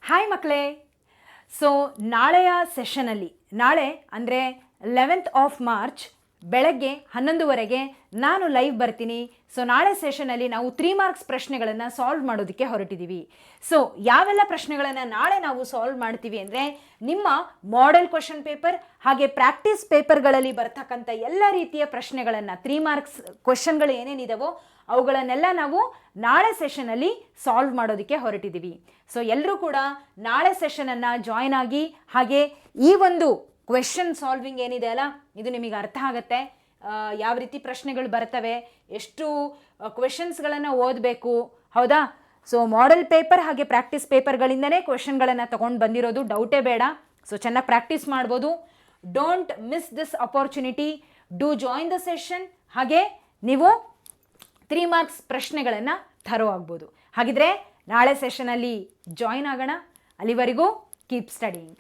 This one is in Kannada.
ಹಾಯ್ ಮಕ್ಕಳೇ. ಸೊ ನಾಳೆಯ ಸೆಷನಲ್ಲಿ ನಾಳೆ ಅಂದರೆ 11th ಆಫ್ ಮಾರ್ಚ್ ಬೆಳಗ್ಗೆ 11:00 ನಾನು ಲೈವ್ ಬರ್ತೀನಿ. ಸೊ ನಾಳೆ ಸೆಷನಲ್ಲಿ ನಾವು 3 ಮಾರ್ಕ್ಸ್ ಪ್ರಶ್ನೆಗಳನ್ನು ಸಾಲ್ವ್ ಮಾಡೋದಕ್ಕೆ ಹೊರಟಿದ್ದೀವಿ. ಸೊ ಯಾವೆಲ್ಲ ಪ್ರಶ್ನೆಗಳನ್ನು ನಾಳೆ ನಾವು ಸಾಲ್ವ್ ಮಾಡ್ತೀವಿ ಅಂದರೆ ನಿಮ್ಮ ಮಾಡೆಲ್ ಕ್ವಶನ್ ಪೇಪರ್ ಹಾಗೆ ಪ್ರಾಕ್ಟೀಸ್ ಪೇಪರ್ಗಳಲ್ಲಿ ಬರ್ತಕ್ಕಂಥ ಎಲ್ಲ ರೀತಿಯ ಪ್ರಶ್ನೆಗಳನ್ನು 3 ಮಾರ್ಕ್ಸ್ ಕ್ವಶನ್ಗಳು ಏನೇನಿದಾವೋ ಅವುಗಳನ್ನೆಲ್ಲ ನಾವು ನಾಳೆ ಸೆಷನಲ್ಲಿ ಸಾಲ್ವ್ ಮಾಡೋದಕ್ಕೆ ಹೊರಟಿದ್ದೀವಿ. ಸೊ ಎಲ್ಲರೂ ಕೂಡ ನಾಳೆ ಸೆಷನನ್ನು ಜಾಯ್ನ್ ಆಗಿ ಹಾಗೆ ಈ ಒಂದು ಕ್ವೆಶನ್ ಸಾಲ್ವಿಂಗ್ ಏನಿದೆ ಅಲ್ಲ ಇದು ನಿಮಗೆ ಅರ್ಥ ಆಗುತ್ತೆ. ಯಾವ ರೀತಿ ಪ್ರಶ್ನೆಗಳು ಬರ್ತವೆ, ಎಷ್ಟು ಕ್ವೆಶನ್ಸ್ಗಳನ್ನು ಓದಬೇಕು, ಹೌದಾ? ಸೊ ಮಾಡೆಲ್ ಪೇಪರ್ ಹಾಗೆ ಪ್ರಾಕ್ಟೀಸ್ ಪೇಪರ್ಗಳಿಂದನೇ ಕ್ವೆಶನ್ಗಳನ್ನು ತೊಗೊಂಡು ಬಂದಿರೋದು, ಡೌಟೇ ಬೇಡ. ಸೊ ಚೆನ್ನಾಗಿ ಪ್ರಾಕ್ಟೀಸ್ ಮಾಡ್ಬೋದು. Don't miss this opportunity, do join the session. ಹಾಗೆ ನೀವು 3 ಮಾರ್ಕ್ಸ್ ಪ್ರಶ್ನೆಗಳನ್ನು ಥರೋ ಆಗ್ಬೋದು. ಹಾಗಿದ್ರೆ ನಾಳೆ ಸೆಷನಲ್ಲಿ ಜಾಯಿನ್ ಆಗೋಣ. ಅಲ್ಲಿವರೆಗೂ ಕೀಪ್ ಸ್ಟಡಿಂಗ್.